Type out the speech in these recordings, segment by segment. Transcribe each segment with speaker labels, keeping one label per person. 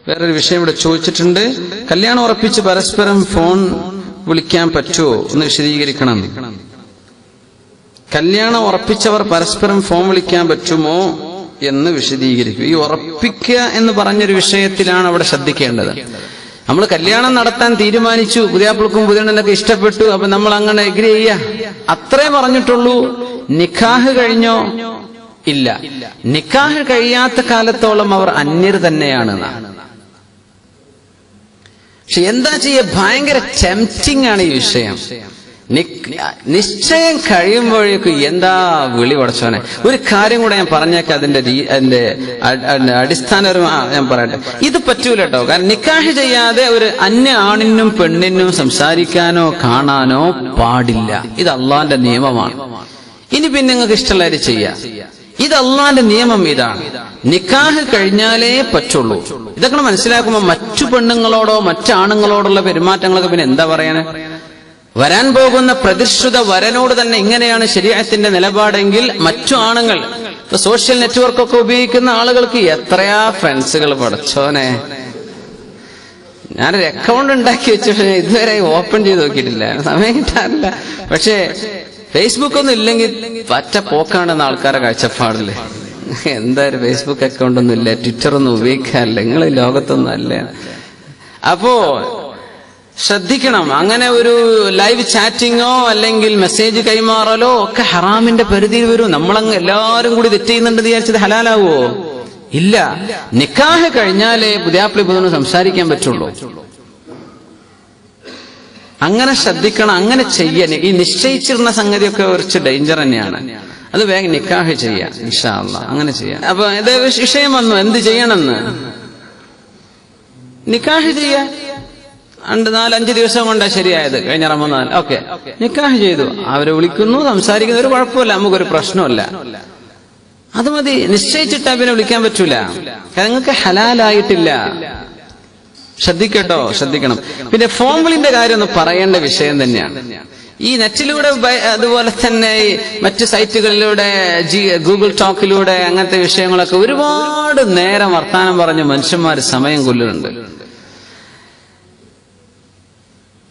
Speaker 1: വേറൊരു വിഷയം ഇവിടെ ചോദിച്ചിട്ടുണ്ട്. കല്യാണം ഉറപ്പിച്ച് പരസ്പരം ഫോൺ വിളിക്കാൻ പറ്റുമോ എന്ന് വിശദീകരിക്കണം. കല്യാണം ഉറപ്പിച്ചവർ പരസ്പരം ഫോൺ വിളിക്കാൻ പറ്റുമോ എന്ന് വിശദീകരിക്കും. ഈ ഉറപ്പിക്കുക എന്ന് പറഞ്ഞൊരു വിഷയത്തിലാണ് അവിടെ ശ്രദ്ധിക്കേണ്ടത്. നമ്മൾ കല്യാണം നടത്താൻ തീരുമാനിച്ചു, പുതിയാപ്പിൾക്കും പുതിയണ്ണനൊക്കെ ഇഷ്ടപ്പെട്ടു, അപ്പൊ നമ്മൾ അങ്ങനെ എഗ്രി ചെയ്യാ, അത്രേ പറഞ്ഞിട്ടുള്ളൂ. നിക്കാഹ് കഴിഞ്ഞോ? ഇല്ല. നിക്കാഹ് കഴിയാത്ത കാലത്തോളം അവർ അന്യർ തന്നെയാണ്. പക്ഷെ എന്താ ചെയ്യ, ഭയങ്കര ടെംപ്റ്റിംഗ് ആണ് ഈ വിഷയം. നിശ്ചയം കഴിയുമ്പോഴേക്കും എന്താ വിളി പടച്ചോനെ. ഒരു കാര്യം കൂടെ ഞാൻ പറഞ്ഞേക്കാം, അതിന്റെ അടിസ്ഥാനപരമായി ഞാൻ പറയട്ടെ. ഇത് പറ്റൂല കേട്ടോ. കാരണം നിക്കാഹ് ചെയ്യാതെ ഒരു അന്യ ആണിനും പെണ്ണിനും സംസാരിക്കാനോ കാണാനോ പാടില്ല. ഇത് അള്ളാന്റെ നിയമമാണ്. ഇനി പിന്നെ നിങ്ങൾക്ക് ഇഷ്ടമുള്ളവര് ചെയ്യാം. ഇത് അള്ളാന്റെ നിയമം ഇതാണ്. നിക്കാഹ് കഴിഞ്ഞാലേ പറ്റുള്ളൂ. ഇതൊക്കെ മനസ്സിലാക്കുമ്പോ മറ്റു പെണ്ണുങ്ങളോടോ മറ്റാണുങ്ങളോടുള്ള പെരുമാറ്റങ്ങളൊക്കെ പിന്നെ എന്താ പറയാന്? വരാൻ പോകുന്ന പ്രതിഷ്ഠിത വരനോട് തന്നെ ഇങ്ങനെയാണ് ശരീഅത്തിന്റെ നിലപാടെങ്കിൽ മറ്റു ആണുങ്ങൾ, സോഷ്യൽ നെറ്റ്വർക്കൊക്കെ ഉപയോഗിക്കുന്ന ആളുകൾക്ക് എത്രയാ ഫ്രണ്ട്സുകൾ പടച്ചോനെ. ഞാനൊരു അക്കൗണ്ട് ഉണ്ടാക്കി വെച്ചിട്ട് ഇതുവരെ ഓപ്പൺ ചെയ്ത് നോക്കിയിട്ടില്ല, സമയം കിട്ടാറില്ല. പക്ഷേ ഫേസ്ബുക്ക് ഒന്നും ഇല്ലെങ്കിൽ പറ്റ പോക്കാണെന്ന് ആൾക്കാരെ കാഴ്ചപ്പാടില്ലേ. എന്തായാലും ഫേസ്ബുക്ക് അക്കൗണ്ട് ഒന്നും ഇല്ല, ട്വിറ്റർ ഒന്നും ഉപയോഗിക്കാറില്ല, നിങ്ങൾ ലോകത്തൊന്നും അല്ല. അപ്പോ ശ്രദ്ധിക്കണം. അങ്ങനെ ഒരു ലൈവ് ചാറ്റിങ്ങോ അല്ലെങ്കിൽ മെസ്സേജ് കൈമാറലോ ഒക്കെ ഹറാമിന്റെ പരിധിയിൽ വരും. നമ്മളങ്ങ് എല്ലാവരും കൂടി തെറ്റ് ചെയ്യുന്നുണ്ടെന്ന് വിചാരിച്ചത് ഹലാലാവോ? ഇല്ല. നിക്കാഹ് കഴിഞ്ഞാലേ പുതിയാപ്പിളി പുതിയ സംസാരിക്കാൻ പറ്റുള്ളൂ. അങ്ങനെ ശ്രദ്ധിക്കണം. അങ്ങനെ ചെയ്യാൻ ഈ നിശ്ചയിച്ചിരുന്ന സംഗതിയൊക്കെ കുറച്ച് ഡേഞ്ചർ തന്നെയാണ്. അത് വേഗം നിക്കാഹ് ചെയ്യാം ഇൻഷാ അല്ലാഹ്. അങ്ങനെ ചെയ്യാം. അപ്പൊ ഇത് വിഷയം വന്നു, എന്ത് ചെയ്യണമെന്ന്. നിക്കാഹ് ചെയ്യാ. 4-5 ദിവസം കൊണ്ടാ ശരിയായത്, കഴിഞ്ഞ റമദാൻ. ഓക്കെ, നിക്കാഹ് ചെയ്തു, അവരെ വിളിക്കുന്നു, സംസാരിക്കുന്നു, ഒരു കുഴപ്പമില്ല, നമുക്കൊരു പ്രശ്നമില്ല. അത് മതി. നിശ്ചയിച്ചിട്ടാ പിന്നെ വിളിക്കാൻ പറ്റൂല, നിങ്ങൾക്ക് ഹലാലായിട്ടില്ല. ശ്രദ്ധിക്കട്ടോ, ശ്രദ്ധിക്കണം. പിന്നെ ഫോൺ വിളിന്റെ കാര്യം ഒന്ന് പറയേണ്ട വിഷയം തന്നെയാണ്. ഈ നെറ്റിലൂടെ അതുപോലെ തന്നെ ഈ മറ്റു സൈറ്റുകളിലൂടെ ഗൂഗിൾ ടോക്കിലൂടെ അങ്ങനത്തെ വിഷയങ്ങളൊക്കെ ഒരുപാട് നേരം വർത്താനം പറഞ്ഞ് മനുഷ്യന്മാർ സമയം കൊല്ലുന്നുണ്ട്.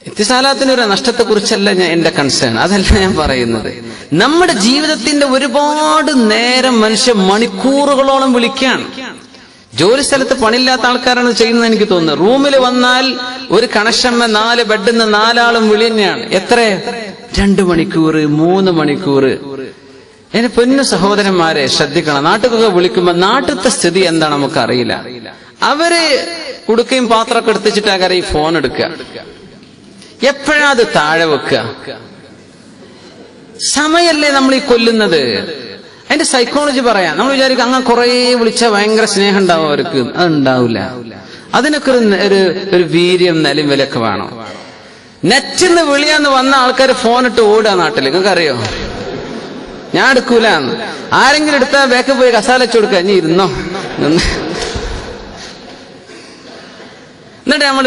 Speaker 1: ഇത്തിസാലാത്തിനൊരു നഷ്ടത്തെക്കുറിച്ചല്ല എന്റെ കൺസേൺ, അതല്ല ഞാൻ പറയുന്നത്. നമ്മുടെ ജീവിതത്തിന്റെ ഒരുപാട് നേരം മനുഷ്യൻ മണിക്കൂറുകളോളം വിളിക്കാണ്. ജോലി സ്ഥലത്ത് പണിയില്ലാത്ത ആൾക്കാരാണ് ചെയ്യുന്നത് എനിക്ക് തോന്നുന്നത്. റൂമിൽ വന്നാൽ ഒരു കണക്ഷൻ 4 ബെഡിൽ നിന്ന് 4 ആളും വിളി തന്നെയാണ്. എത്ര? 2 മണിക്കൂർ, 3 മണിക്കൂർ. എന്റെ പൊന്നു സഹോദരന്മാരെ ശ്രദ്ധിക്കണം. നാട്ടിലൊക്കെ വിളിക്കുമ്പോ നാട്ടിലത്തെ സ്ഥിതി എന്താണ് നമുക്കറിയില്ല. അവര് കുടുക്കയും പാത്രമൊക്കെ എടുത്തിച്ചിട്ടാകാരം ഈ ഫോൺ എടുക്കുക. എപ്പോഴാ അത് താഴെ വെക്കുക? സമയല്ലേ നമ്മൾ ഈ കൊല്ലുന്നത്. അതിന്റെ സൈക്കോളജി പറയാം. നമ്മൾ വിചാരിക്കും അങ്ങനെ കുറെ വിളിച്ചാൽ ഭയങ്കര സ്നേഹം ഉണ്ടാവും അവർക്ക്. അതുണ്ടാവില്ല. അതിനൊക്കെ ഒരു വീര്യം നിലയും വിലയൊക്കെ വേണം. നെറ്റിന്ന് വിളിയാന്ന് വന്ന ആൾക്കാർ ഫോണിട്ട് ഓടുക നാട്ടിൽ. നിങ്ങൾക്ക് അറിയോ? ഞാൻ എടുക്കൂല. ആരെങ്കിലും എടുത്താൽ ബാക്ക് പോയി കസാല വെച്ചു കൊടുക്കുക, ഇനി ഇരുന്നോ. എന്നിട്ട് നമ്മൾ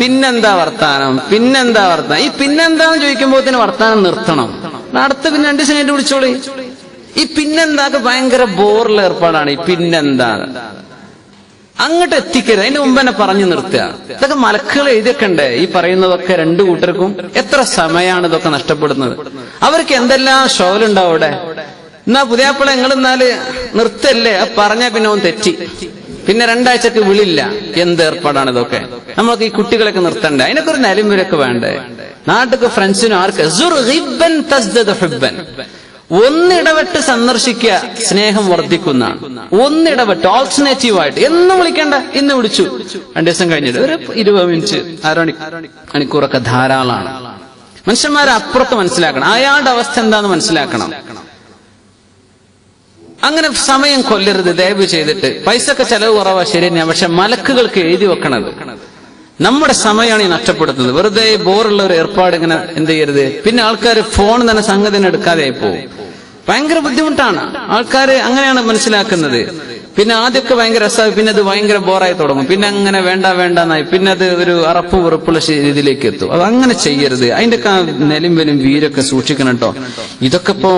Speaker 1: പിന്നെന്താ വർത്താനം. ഈ പിന്നെന്താന്ന് ചോദിക്കുമ്പോഴത്തേന് വർത്താനം നിർത്തണം. അടുത്ത പിന്നെ 2 ദിവസം കഴിഞ്ഞിട്ട് വിളിച്ചോളി. ഈ പിന്നെന്താക്ക് ഭയങ്കര ബോറുള്ള ഏർപ്പാടാണ്. ഈ പിന്നെന്താ അങ്ങോട്ട് എത്തിക്കരുത്. അതിന്റെ മുമ്പ് തന്നെ പറഞ്ഞു നിർത്തുക. ഇതൊക്കെ മലക്കുകൾ എഴുതിയൊക്കെ ഈ പറയുന്നതൊക്കെ 2 കൂട്ടർക്കും എത്ര സമയമാണ് ഇതൊക്കെ നഷ്ടപ്പെടുന്നത്. അവർക്ക് എന്തെല്ലാം ഷോലുണ്ടാവും അവിടെ. എന്നാ പുതിയാപ്പിള നിങ്ങളെന്നാല് നിർത്തല്ലേ പറഞ്ഞാ പിന്നെ അവൻ തെറ്റി, പിന്നെ 2 ആഴ്ചക്ക് വിളില്ല. എന്ത് ഏർപ്പാടാണ് ഇതൊക്കെ. നമ്മൾക്ക് ഈ കുട്ടികളൊക്കെ നിർത്തണ്ടേ? അതിനൊക്കെ ഒരു നിലമ്പരൊക്കെ വേണ്ടേ? നാട്ടിക്ക് ഫ്രണ്ട്സിനും ആർക്ക് ഒന്നിടവിട്ട് സന്ദർശിക്കുക, സ്നേഹം വർദ്ധിക്കുന്നതാണ്. ഒന്നിടവിട്ട് ഓൾട്ടർനേറ്റീവായിട്ട് എന്നും വിളിക്കണ്ട. ഇന്ന് വിളിച്ചു, 2 ദിവസം കഴിഞ്ഞിട്ട് ഒരു 20 മിനിറ്റ്, മണിക്കൂറൊക്കെ ധാരാളമാണ്. മനുഷ്യന്മാരെ അപ്പുറത്ത് മനസ്സിലാക്കണം. അയാളുടെ അവസ്ഥ എന്താന്ന് മനസ്സിലാക്കണം. അങ്ങനെ സമയം കൊല്ലരുത് ദയവ് ചെയ്തിട്ട്. പൈസക്ക് ചെലവ് കുറവാ, ശരി തന്നെയാ. പക്ഷെ മലക്കുകൾക്ക് എഴുതി വെക്കണത്. നമ്മുടെ സമയമാണ് ഈ നഷ്ടപ്പെടുത്തുന്നത്. വെറുതെ ബോറുള്ള ഒരു ഏർപ്പാട് ഇങ്ങനെ എന്ത് ചെയ്യരുത്. പിന്നെ ആൾക്കാർ ഫോൺ തന്നെ സംഗതി എടുക്കാതെ പോകും. ഭയങ്കര ബുദ്ധിമുട്ടാണ്. ആൾക്കാർ അങ്ങനെയാണ് മനസ്സിലാക്കുന്നത്. പിന്നെ ആദ്യമൊക്കെ ഭയങ്കര രസമായി, പിന്നെ അത് ഭയങ്കര ബോറായി തുടങ്ങും. പിന്നെ അങ്ങനെ വേണ്ടെന്നായി, പിന്നെ അത് ഒരു അറപ്പ് വെറുപ്പുള്ള രീതിയിലേക്ക് എത്തും. അത് അങ്ങനെ ചെയ്യരുത്. അതിന്റെ നെലിമ്പലും വീരൊക്കെ സൂക്ഷിക്കണം കേട്ടോ. ഇതൊക്കെ ഇപ്പോ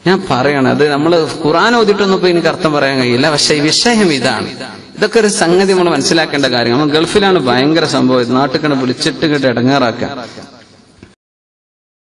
Speaker 1: ഞാൻ പറയണം, അത് നമ്മൾ ഖുർആൻ ഓതിട്ടൊന്നും ഇപ്പൊ എനിക്ക് അർത്ഥം പറയാൻ കഴിയില്ല. പക്ഷെ ഈ വിഷയം ഇതാണ്. ഇതൊക്കെ ഒരു സംഗതി നമ്മൾ മനസ്സിലാക്കേണ്ട കാര്യം. നമ്മൾ ഗൾഫിലാണ് ഭയങ്കര സംഭവം, നാട്ടിൽ കണ്ട് വിളിച്ചിട്ട് ഇടങ്ങാറാക്കുക.